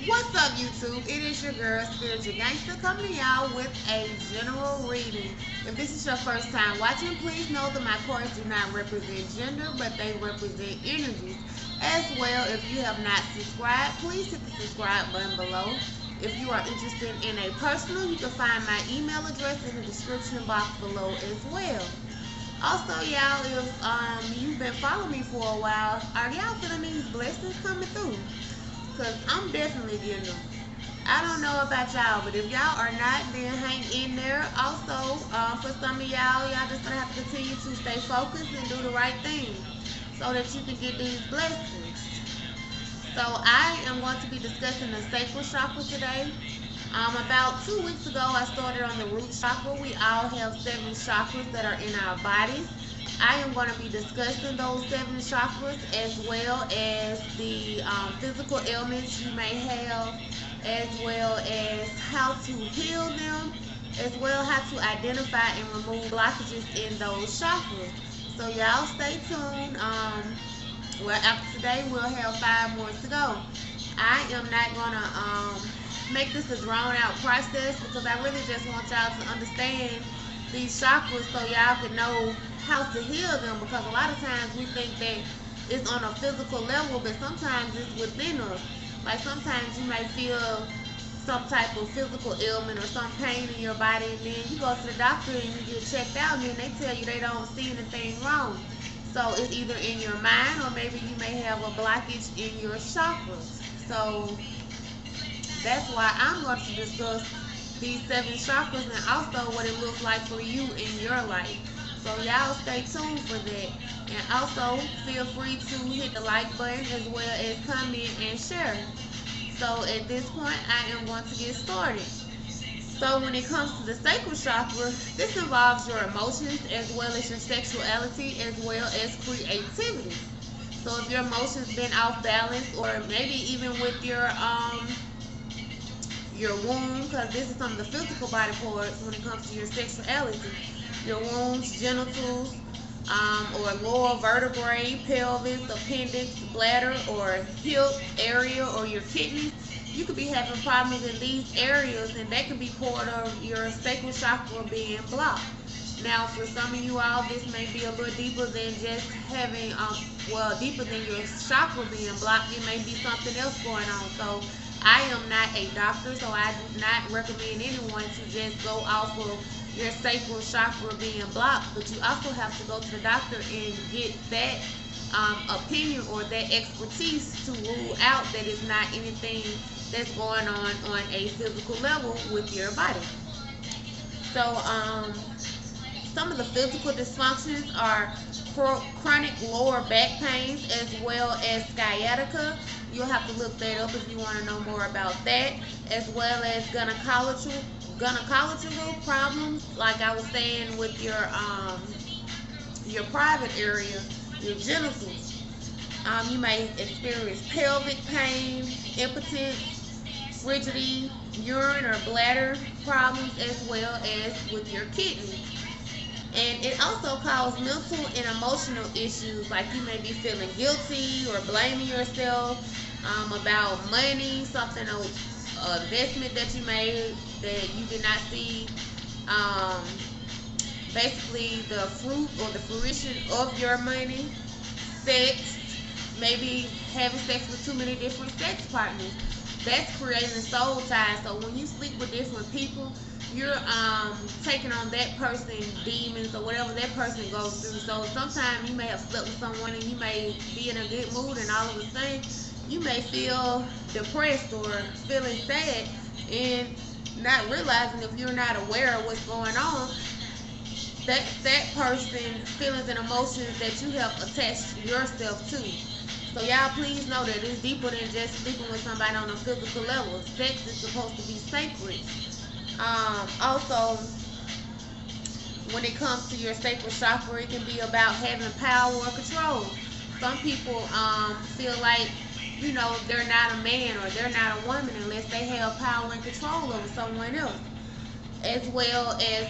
What's up, YouTube? It is your girl, Spiritual Gangster, coming to y'all with a general reading. If this is your first time watching, please know that my cards do not represent gender, but they represent energies. As well, if you have not subscribed, please hit the subscribe button below. If you are interested in a personal, you can find my email address in the description box below as well. Also, y'all, if you've been following me for a while, are y'all feeling these blessings coming through? Because I'm definitely getting them. I don't know about y'all, but if y'all are not, then hang in there. Also, for some of y'all just going to have to continue to stay focused and do the right thing so that you can get these blessings. So I am going to be discussing the sacral chakra today. About 2 weeks ago, I started on the root chakra. We all have 7 chakras that are in our bodies. I am going to be discussing those 7 chakras as well as the physical ailments you may have, as well as how to heal them, as well how to identify and remove blockages in those chakras. So y'all stay tuned. Well, after today, we'll have 5 more to go. I am not going to make this a drawn out process because I really just want y'all to understand these chakras so y'all can know how to heal them, because a lot of times we think that it's on a physical level, but sometimes it's within us. Like sometimes you may feel some type of physical ailment or some pain in your body, and then you go to the doctor and you get checked out, and then they tell you they don't see anything wrong. So it's either in your mind, or maybe you may have a blockage in your chakras. So that's why I'm going to discuss these 7 chakras and also what it looks like for you in your life. So y'all stay tuned for that. And also feel free to hit the like button as well as comment and share. So at this point, I am going to get started. So when it comes to the sacral chakra, this involves your emotions as well as your sexuality as well as creativity. So if your emotions been off balance, or maybe even with your womb, because this is some of the physical body parts when it comes to your sexuality. Your wombs, genitals, or lower vertebrae, pelvis, appendix, bladder, or hip area, or your kidneys. You could be having problems in these areas, and that could be part of your sacral chakra being blocked. Now, for some of you all, this may be a little deeper than just having, deeper than your chakra being blocked. It may be something else going on. So I am not a doctor, so I do not recommend anyone to just go off of your sacral chakra being blocked. But you also have to go to the doctor and get that opinion or that expertise to rule out that it's not anything that's going on a physical level with your body. So some of the physical dysfunctions are chronic lower back pains as well as sciatica. You'll have to look that up if you want to know more about that, as well as gynecological problems, like I was saying with your private area, your genitals. You may experience pelvic pain, impotence, frigidity, urine or bladder problems, as well as with your kidneys. And it also causes mental and emotional issues, like you may be feeling guilty or blaming yourself about money, something, an investment that you made that you did not see basically the fruit or the fruition of your money. Sex, maybe having sex with too many different sex partners. That's creating soul ties. So when you sleep with different people, you're taking on that person's demons or whatever that person goes through. So sometimes you may have slept with someone and you may be in a good mood, and all of a sudden you may feel depressed or feeling sad, and not realizing, if you're not aware of what's going on, that person's feelings and emotions that you have attached yourself to. So y'all please know that it's deeper than just sleeping with somebody on a physical level. Sex is supposed to be sacred. Also, when it comes to your sacral chakra, it can be about having power or control. Some people feel like, they're not a man or they're not a woman unless they have power and control over someone else. As well as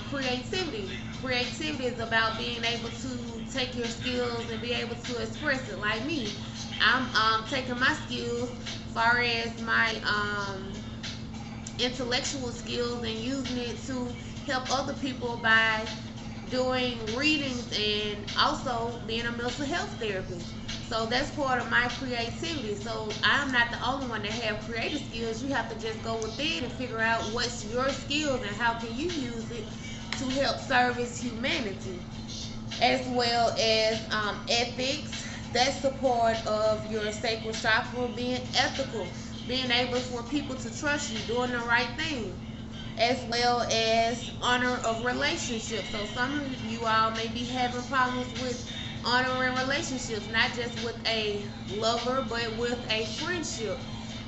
creativity. Creativity is about being able to take your skills and be able to express it. Like me, I'm taking my skills as far as my intellectual skills and using it to help other people by doing readings and also being a mental health therapist. So that's part of my creativity. So I'm not the only one that have creative skills. You have to just go within and figure out what's your skills and how can you use it to help service humanity, as well as ethics. That's the part of your sacral chakra, being ethical, being able for people to trust you, doing the right thing, as well as honor of relationships. So some of you all may be having problems with honoring relationships, not just with a lover, but with a friendship.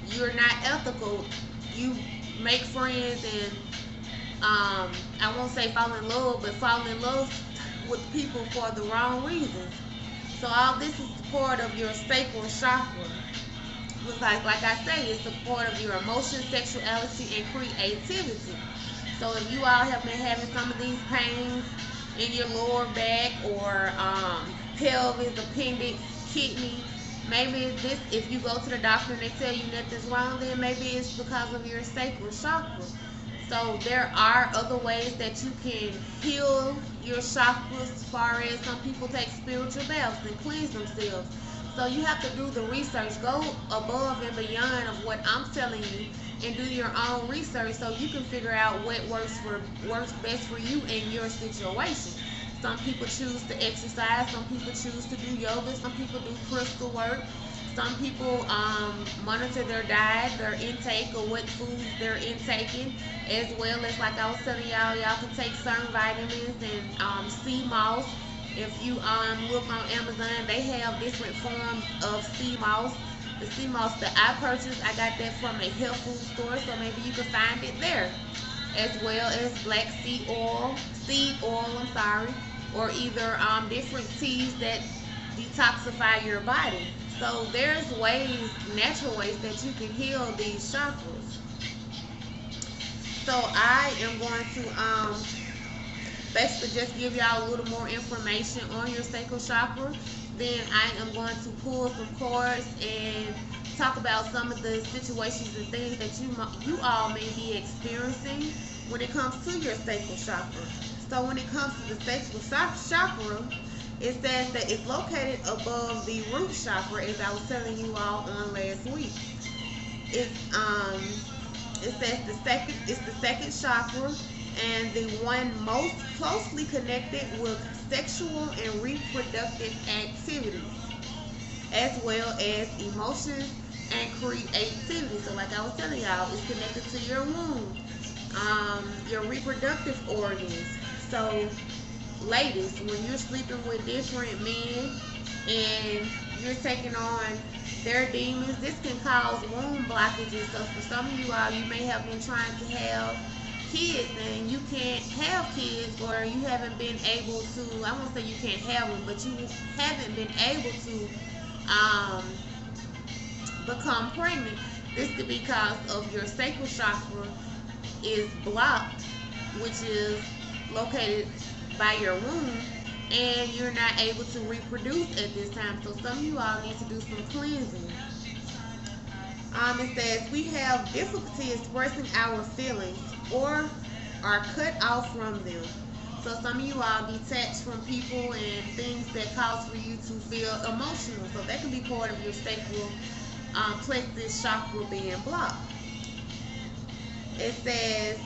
You're not ethical. You make friends and I won't say fall in love, but fall in love with people for the wrong reasons. So all this is part of your sacral chakra. Like I say, it's a part of your emotion, sexuality, and creativity. So if you all have been having some of these pains in your lower back or pelvis, appendix, kidney, maybe this, if you go to the doctor and they tell you nothing's wrong, then maybe it's because of your sacral chakra. So there are other ways that you can heal your chakras, as far as some people take spiritual baths and cleanse themselves. So you have to do the research. Go above and beyond of what I'm telling you and do your own research so you can figure out what works best for you in your situation. Some people choose to exercise, some people choose to do yoga, some people do crystal work. Some people monitor their diet, their intake, or what foods they're intaking, as well as, like I was telling y'all can take certain vitamins and sea moss. If you look on Amazon, they have different forms of sea moss. The sea moss that I purchased, I got that from a health food store, so maybe you can find it there. As well as black seed oil, or either different teas that detoxify your body. So there's ways, natural ways that you can heal these chakras. So I am going to basically just give y'all a little more information on your sacral chakra. Then I am going to pull some cards and talk about some of the situations and things that you all may be experiencing when it comes to your sacral chakra. So when it comes to the sacral chakra, it says that it's located above the root chakra, as I was telling you all on last week. It says it's the second chakra and the one most closely connected with sexual and reproductive activities, as well as emotions and creativity. So like I was telling y'all, it's connected to your womb, your reproductive organs. So ladies, when you're sleeping with different men and you're taking on their demons, this can cause womb blockages. So for some of you all, you may have been trying to have kids and you can't have kids, or you haven't been able to, I won't say you can't have them, but you haven't been able to become pregnant. This could be because of your sacral chakra is blocked, which is located by your womb, and you're not able to reproduce at this time. So some of you all need to do some cleansing. It says we have difficulty expressing our feelings or are cut off from them. So some of you all detach from people and things that cause for you to feel emotional. So that can be part of your sacral plexus chakra being blocked. It says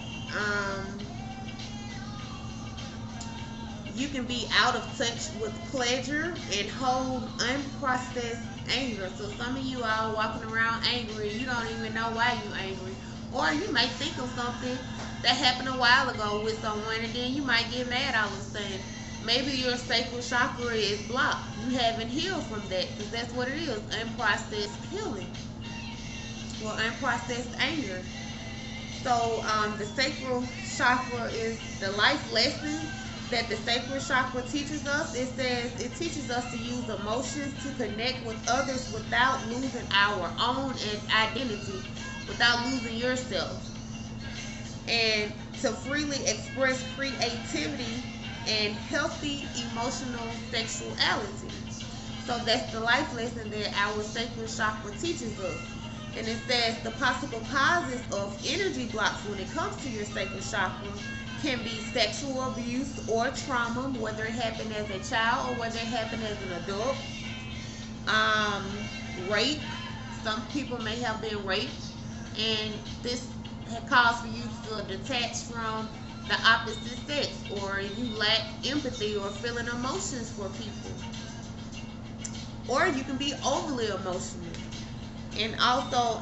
you can be out of touch with pleasure and hold unprocessed anger. So some of you all walking around angry, you don't even know why you're angry. Or you might think of something that happened a while ago with someone, and then you might get mad all of a sudden. Maybe your sacral chakra is blocked. You haven't healed from that, because that's what it is, unprocessed healing. Well, unprocessed anger. So the sacral chakra is the life lesson that the sacral chakra teaches us. It says it teaches us to use emotions to connect with others without losing our own identity, without losing yourself, and to freely express creativity and healthy emotional sexuality. So So that's the life lesson that our sacral chakra teaches us. And it says the possible causes of energy blocks when it comes to your sacral chakra can be sexual abuse or trauma, whether it happened as a child or whether it happened as an adult. Rape. Some people may have been raped, and this had caused for you to detach from the opposite sex, or you lack empathy or feeling emotions for people, or you can be overly emotional. And also,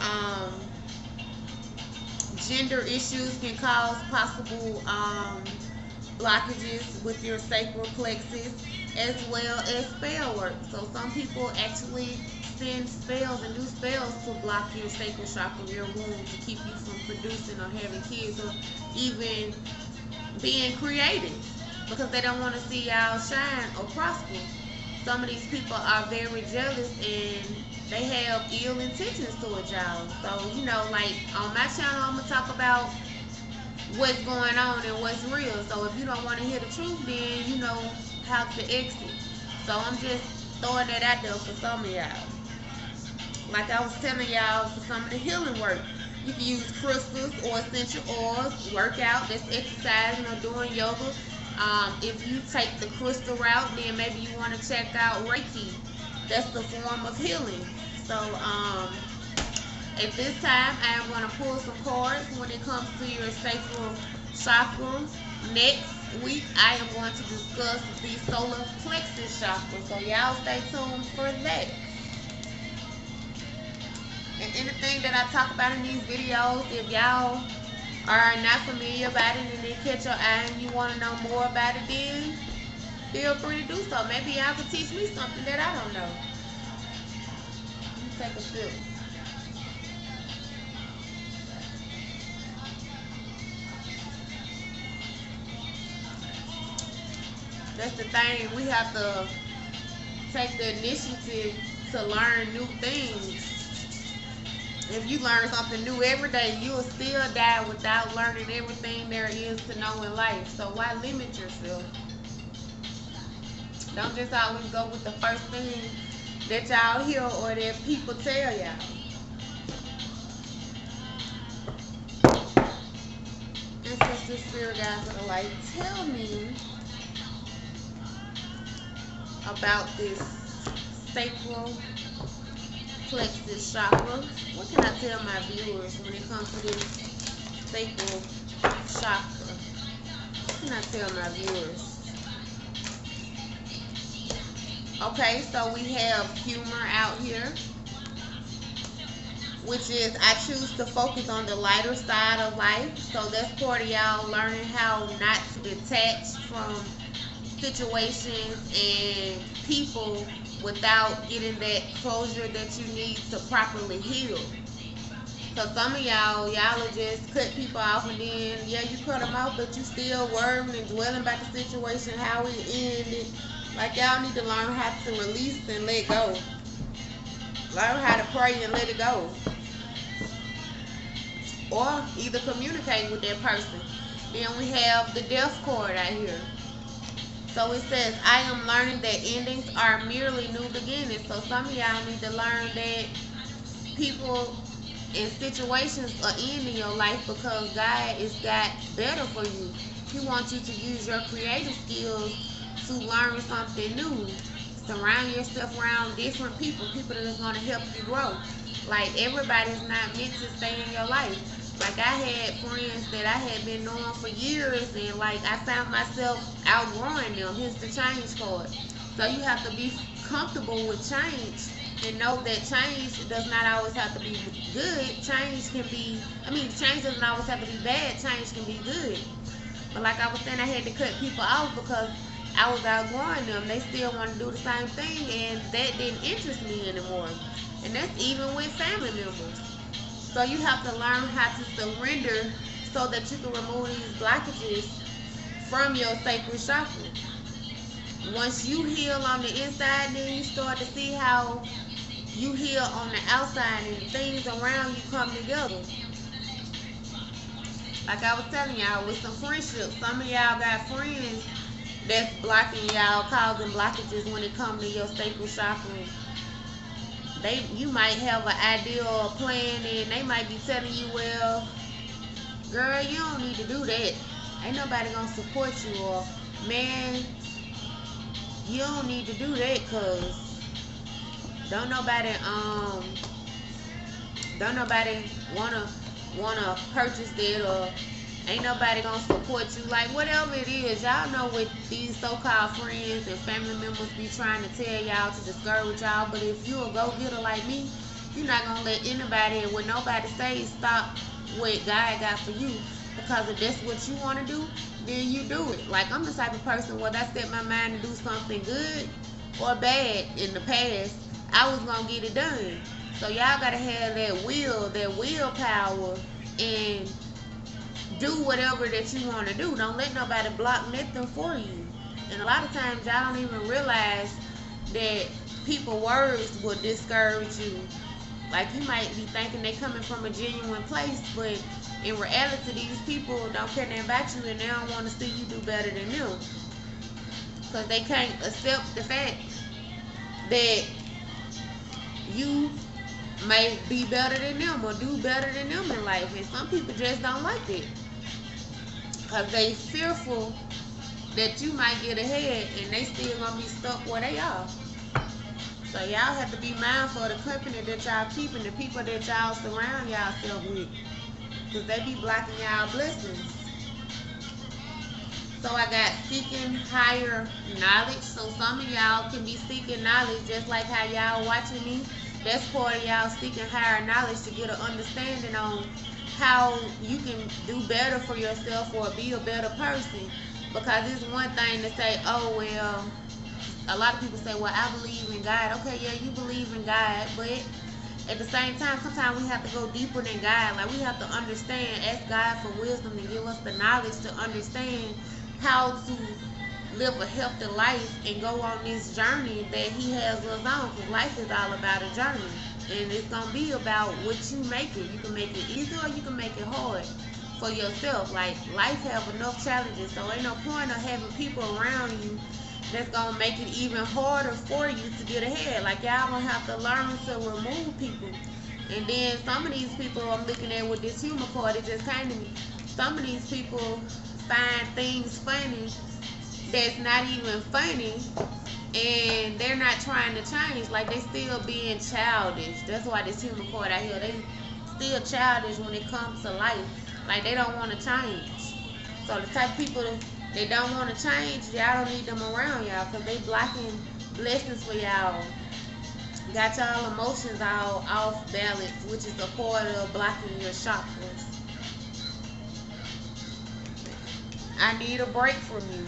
gender issues can cause possible blockages with your sacral plexus, as well as spell work. So some people actually send spells and do spells to block your sacral chakra, your womb, to keep you from producing or having kids, or even being creative, because they don't want to see y'all shine or prosper. Some of these people are very jealous and they have ill intentions towards y'all. So, like on my channel, I'm going to talk about what's going on and what's real. So if you don't want to hear the truth, then you know how to exit. So I'm just throwing that out there for some of y'all. Like I was telling y'all, for some of the healing work, you can use crystals or essential oils, work out, that's exercising or doing yoga. If you take the crystal route, then maybe you want to check out Reiki. That's the form of healing. So at this time, I am going to pull some cards when it comes to your sacral chakra. Next week, I am going to discuss the solar plexus chakra. So y'all stay tuned for that. And anything that I talk about in these videos, if y'all are not familiar about it and it catch your eye and you want to know more about it, then feel free to do so. Maybe y'all can teach me something that I don't know. Let me take a sip. That's the thing. We have to take the initiative to learn new things. If you learn something new every day, you'll still die without learning everything there is to know in life. So why limit yourself? Don't just always go with the first thing that y'all hear or that people tell y'all. Ancestor, spirit guides of the light, tell me about this sacral plexus chakra. What can I tell my viewers when it comes to this sacral chakra? What can I tell my viewers? Okay, so we have humor out here, which is I choose to focus on the lighter side of life. So that's part of y'all learning how not to detach from situations and people without getting that closure that you need to properly heal. So some of y'all will just cut people off, and then yeah, you cut them off, but you still worrying and dwelling about the situation, how it ended. Like y'all need to learn how to release and let go. Learn how to pray and let it go. Or either communicate with that person. Then we have the death card out here. So it says, I am learning that endings are merely new beginnings. So some of y'all need to learn that people and situations are ending your life because God has got better for you. He wants you to use your creative skills to learn something new. Surround yourself around different people that are going to help you grow. Like everybody's not meant to stay in your life. Like I had friends that I had been knowing for years, and like I found myself outgrowing them. Here's the change card. So you have to be comfortable with change and know that change does not always have to be good. Change doesn't always have to be bad. Change can be good. But like I was saying, I had to cut people off because I was outgrowing them. They still want to do the same thing, and that didn't interest me anymore. And that's even with family members. So you have to learn how to surrender so that you can remove these blockages from your sacral chakra. Once you heal on the inside, then you start to see how you heal on the outside and things around you come together. Like I was telling y'all, with some friendships, some of y'all got friends that's blocking y'all, causing blockages when it comes to your sacral chakra. You might have an idea or a plan, and they might be telling you, well, girl, you don't need to do that. Ain't nobody gonna support you. Or, man, you don't need to do that, cause don't nobody wanna purchase that, or ain't nobody gonna support you. Like, whatever it is, y'all know what these so-called friends and family members be trying to tell y'all to discourage y'all. But if you a go-getter like me, you're not gonna let anybody and what nobody say stop what God got for you. Because if that's what you want to do, then you do it. Like, I'm the type of person, whether I set my mind to do something good or bad in the past, I was gonna get it done. So y'all gotta have that willpower, and do whatever that you want to do. Don't let nobody block nothing for you. And a lot of times y'all don't even realize that people's words will discourage you. Like, you might be thinking they coming from a genuine place, but in reality, these people don't care nothing about you, and they don't want to see you do better than them. Because they can't accept the fact that you may be better than them or do better than them in life. And some people just don't like it, because they fearful that you might get ahead and they still gonna be stuck where they are. So y'all have to be mindful of the company that y'all keeping, the people that y'all surround yourself with, because they be blocking y'all blessings. So I got seeking higher knowledge. So some of y'all can be seeking knowledge just like how y'all watching me. That's part of y'all seeking higher knowledge, to get an understanding on how you can do better for yourself or be a better person. Because it's one thing to say, oh, well, a lot of people say, well, I believe in God. Okay, yeah, you believe in God, but at the same time, sometimes we have to go deeper than God. Like, we have to understand, ask God for wisdom to give us the knowledge to understand how to live a healthy life and go on this journey that He has us on. Because life is all about a journey, and it's gonna be about what you make it. You can make it easy or you can make it hard for yourself. Like, life have enough challenges, so ain't no point of having people around you that's gonna make it even harder for you to get ahead. Like, y'all gonna have to learn to remove people. And then some of these people I'm looking at with this humor card, it just came to me. Some of these people find things funny that's not even funny, and they're not trying to change. Like, they still being childish. That's why this humor card out here, they still childish when it comes to life. Like, they don't want to change. So the type of people that don't want to change, y'all don't need them around y'all, because they blocking blessings for y'all. Got y'all emotions all off balance, which is a part of blocking your chakras. I need a break from you.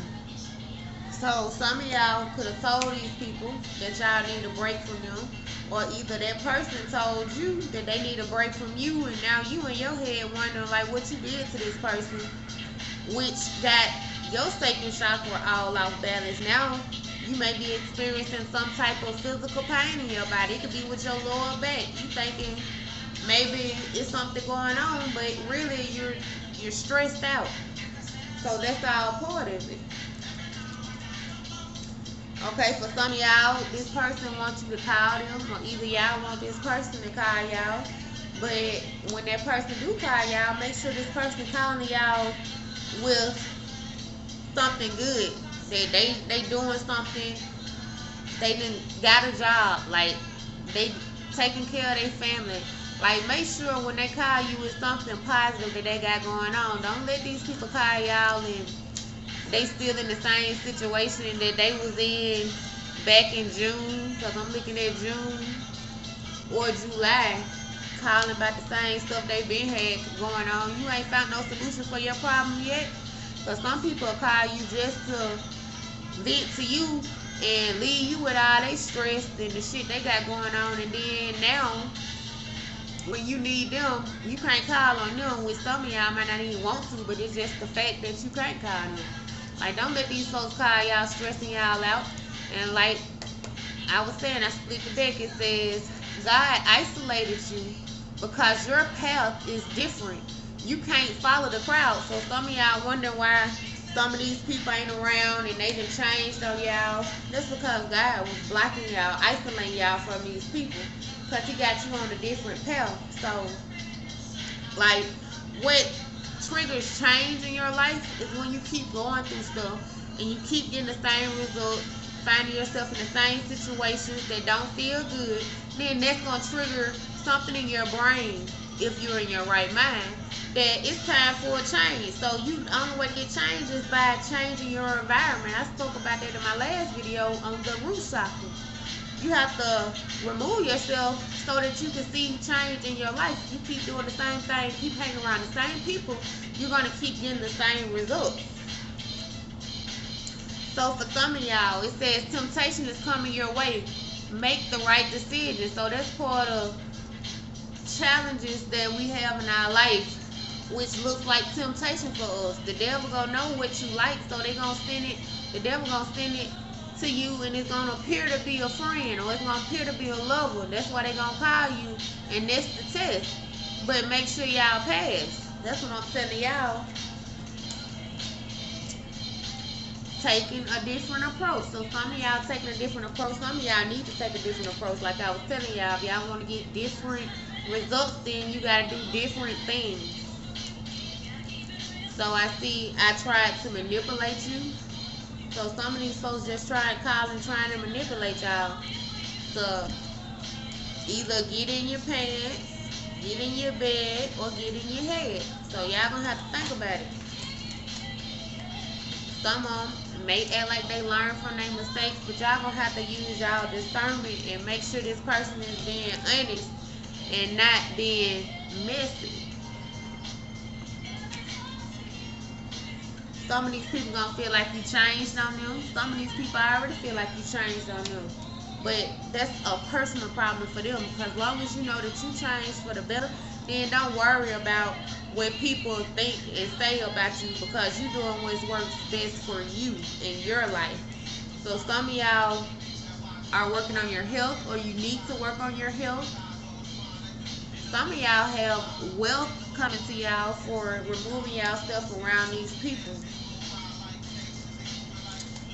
So some of y'all could have told these people that y'all need a break from them, or either that person told you that they need a break from you, and now you in your head wondering like what you did to this person, which got your sacral chakra all off balance. Now you may be experiencing some type of physical pain in your body. It could be with your lower back. You thinking maybe it's something going on, but really you're stressed out. So that's all part of it. Okay, for some of y'all, this person wants you to call them, or either y'all want this person to call y'all. But when that person do call y'all, make sure this person calling y'all with something good. That they doing something. They done got a job. Like, they taking care of their family. Like, make sure when they call you with something positive that they got going on. Don't let these people call y'all and they still in the same situation that they was in back in June, because I'm looking at June or July, calling about the same stuff they been had going on. You ain't found no solution for your problem yet, because some people will call you just to vent to you and leave you with all they stress and the shit they got going on, and then now when you need them, you can't call on them, which some of y'all might not even want to, but it's just the fact that you can't call them. Like, don't let these folks call y'all stressing y'all out. And like I was saying, I split the deck. It says, God isolated you because your path is different. You can't follow the crowd. So some of y'all wonder why Some of these people ain't around and they done changed on y'all. That's because God was blocking y'all, isolating y'all from these people. Because he got you on a different path. So, like, what triggers change in your life is when you keep going through stuff and you keep getting the same results, finding yourself in the same situations that don't feel good. Then that's going to trigger something in your brain, if you're in your right mind, that it's time for a change. So the only way to get change is by changing your environment. I spoke about that in my last video on the root chakra. You have to remove yourself so that you can see change in your life. You keep doing the same thing, keep hanging around the same people, you're going to keep getting the same results. So for some of y'all, it says temptation is coming your way. Make the right decision. So that's part of challenges that we have in our life, which looks like temptation for us. The devil gonna know what you like, so they gonna send it. The devil gonna send it to you, and it's gonna appear to be a friend, or it's gonna appear to be a lover. That's why they gonna call you, and that's the test. But make sure y'all pass. That's what I'm telling y'all. Taking a different approach. So some of y'all taking a different approach. Some of y'all need to take a different approach. Like I was telling y'all, if y'all want to get different results, then you gotta do different things. So I tried to manipulate you. So some of these folks just trying to manipulate y'all to either get in your pants, get in your bed, or get in your head. So y'all gonna have to think about it. Some of them may act like they learn from their mistakes, but y'all gonna have to use y'all discernment and make sure this person is being honest and not being messy. Some of these people gonna feel like you changed on them. Some of these people already feel like you changed on them. But that's a personal problem for them, because as long as you know that you changed for the better, then don't worry about what people think and say about you, because you're doing what works best for you in your life. So some of y'all are working on your health, or you need to work on your health. Some of y'all have wealth coming to y'all for removing y'all stuff around these people.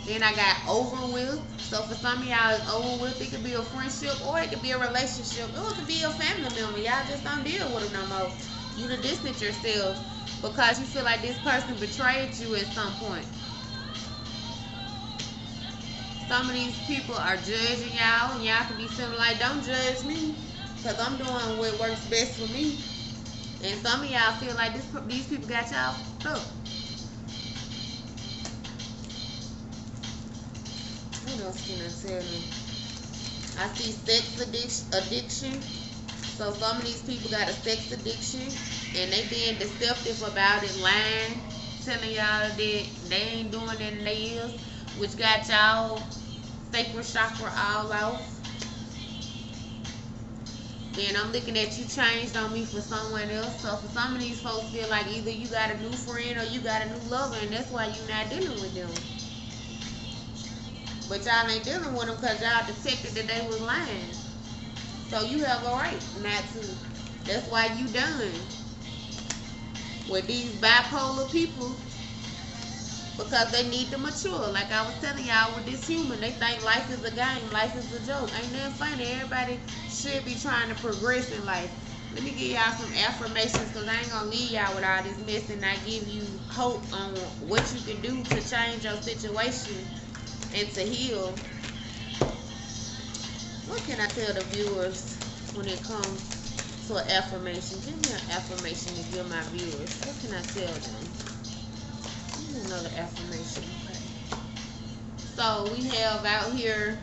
Then I got over with. So for some of y'all, it's over with. It could be a friendship, or it could be a relationship, or it could be a family member. Y'all just don't deal with them no more. You done distance yourself because you feel like this person betrayed you at some point. Some of these people are judging y'all, and y'all can be feeling like, don't judge me, because I'm doing what works best for me. And some of y'all feel like these people got y'all stuck. What else can I tell you? I see sex addiction. So some of these people got a sex addiction, and they being deceptive about it, lying, telling y'all that they ain't doing it and they is, which got y'all sacral chakra all out. Then I'm looking at you changed on me for someone else. So for some of these folks feel like either you got a new friend or you got a new lover, and that's why you're not dealing with them. But y'all ain't dealing with them because y'all detected that they was lying. So you have a right not to. That's why you done with these bipolar people, because they need to mature. Like I was telling y'all with this human, they think life is a game, life is a joke. Ain't nothing funny. Everybody should be trying to progress in life. Let me give y'all some affirmations, because I ain't going to leave y'all with all this mess and not give you hope on what you can do to change your situation and to heal. What can I tell the viewers when it comes to an affirmation? Give me an affirmation to give my viewers. What can I tell them? Give me another affirmation. Okay. So we have out here,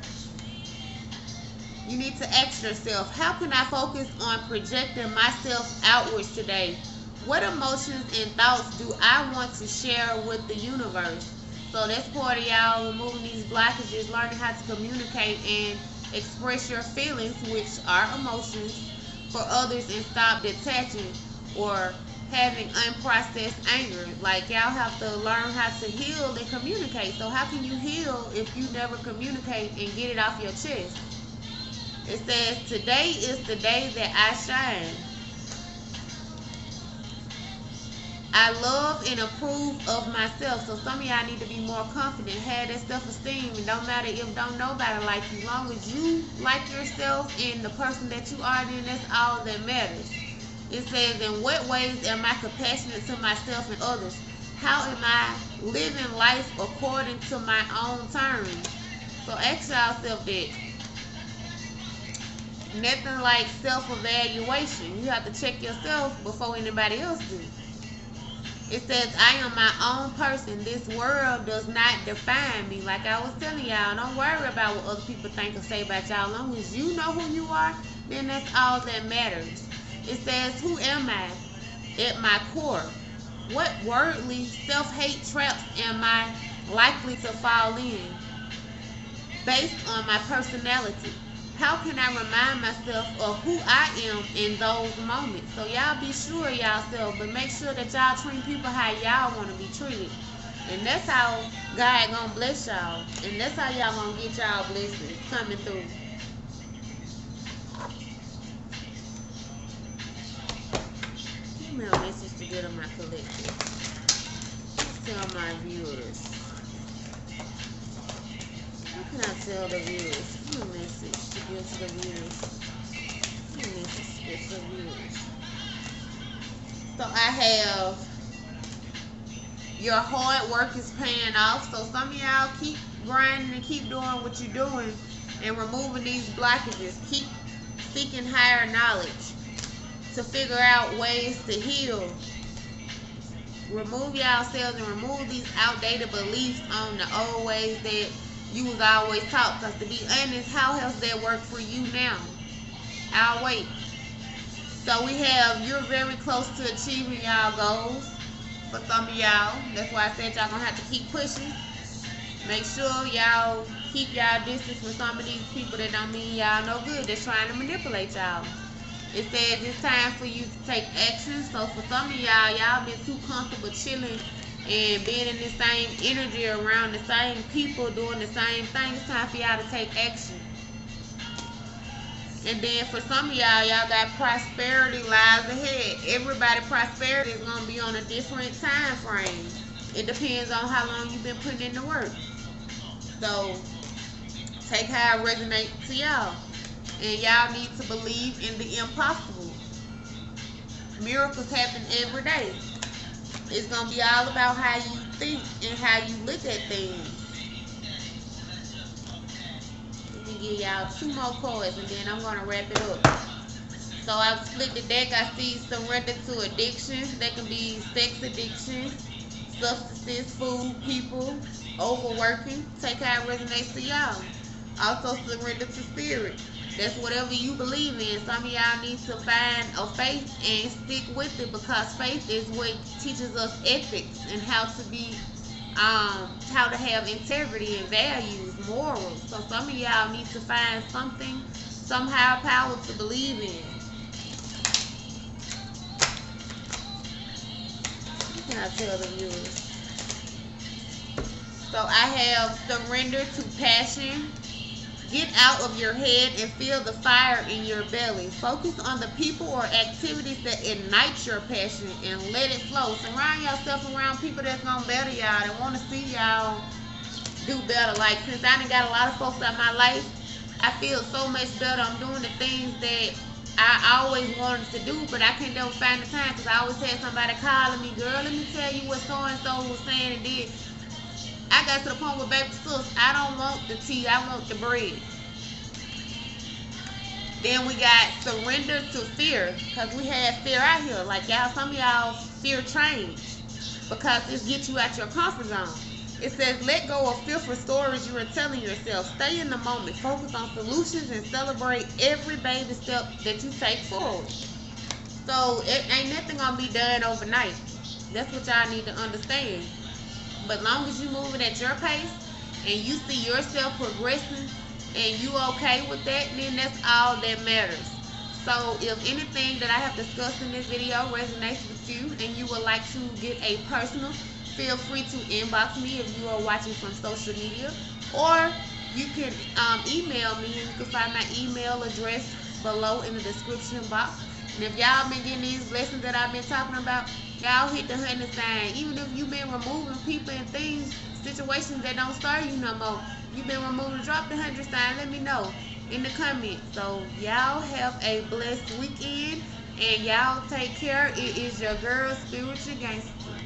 you need to ask yourself, how can I focus on projecting myself outwards today? What emotions and thoughts do I want to share with the universe? So that's part of y'all removing these blockages, learning how to communicate and express your feelings, which are emotions, for others, and stop detaching or having unprocessed anger. Like, y'all have to learn how to heal and communicate. So how can you heal if you never communicate and get it off your chest? It says, today is the day that I shine. I love and approve of myself. So some of y'all need to be more confident. Have that self-esteem. It don't matter if don't nobody like you. As long as you like yourself and the person that you are, then that's all that matters. It says, in what ways am I compassionate to myself and others? How am I living life according to my own terms? So ask yourself that. Nothing like self-evaluation. You have to check yourself before anybody else do. It says, I am my own person. This world does not define me. Like I was telling y'all, don't worry about what other people think or say about y'all. As long as you know who you are, then that's all that matters. It says, who am I at my core? What worldly self-hate traps am I likely to fall in based on my personality? How can I remind myself of who I am in those moments? So y'all be sure of y'allself, but make sure that y'all treat people how y'all want to be treated. And that's how God gonna bless y'all. And that's how y'all gonna get y'all blessings coming through. Email message to get on my collective. Tell my viewers. What can I tell the viewers? Give a message to give to the viewers. Give a message to give to the viewers. So I have, your hard work is paying off. So some of y'all keep grinding and keep doing what you're doing and removing these blockages. Keep seeking higher knowledge to figure out ways to heal. Remove yourselves and remove these outdated beliefs on the old ways that you was always taught. Because to be honest, how else that work for you now? I'll wait. So we have, you're very close to achieving y'all goals. For some of y'all, that's why I said y'all gonna have to keep pushing. Make sure y'all keep y'all distance from some of these people that don't mean y'all no good. They're trying to manipulate y'all. It says it's time for you to take action. So for some of y'all been too comfortable chilling and being in the same energy around the same people doing the same thing. It's time for y'all to take action. And then for some of y'all got prosperity lies ahead. Everybody prosperity is going to be on a different time frame. It depends on how long you've been putting in the work. So take how it resonates to y'all. And y'all need to believe in the impossible. Miracles happen every day. It's going to be all about how you think and how you look at things. Let me give y'all 2 more cards and then I'm going to wrap it up. So I've split the deck. I see surrender to addictions. They can be sex addiction, substances, food, people, overworking. Take how it resonates to y'all. Also surrender to spirit. That's whatever you believe in. Some of y'all need to find a faith and stick with it, because faith is what teaches us ethics and how to be, how to have integrity and values, morals. So some of y'all need to find something, some higher power to believe in. What can I tell the viewers? So I have surrender to passion. Get out of your head and feel the fire in your belly. Focus on the people or activities that ignite your passion and let it flow. Surround yourself around people that's going to better y'all, that want to see y'all do better. Like, since I done got a lot of folks out of my life, I feel so much better. I'm doing the things that I always wanted to do, but I can't never find the time, because I always had somebody calling me, girl, let me tell you what so-and-so was saying and did. I got to the point where, baby, sis, I don't want the tea, I want the bread. Then we got surrender to fear, because we have fear out here. Like y'all, some of y'all fear change, because it gets you out your comfort zone. It says, let go of fearful stories you are telling yourself. Stay in the moment. Focus on solutions and celebrate every baby step that you take forward. So it ain't nothing going to be done overnight. That's what y'all need to understand. But long as you moving at your pace and you see yourself progressing and you okay with that, then that's all that matters. So if anything that I have discussed in this video resonates with you and you would like to get a personal, feel free to inbox me if you are watching from social media, or you can email me, and you can find my email address below in the description box. And if y'all been getting these lessons that I've been talking about, Y'all hit the 100 sign. Even if you've been removing people and things, situations that don't serve you no more, you've been removing, drop the 100 sign. Let me know in the comments. So y'all have a blessed weekend, and y'all take care. It is your girl, Spiritual Gangster.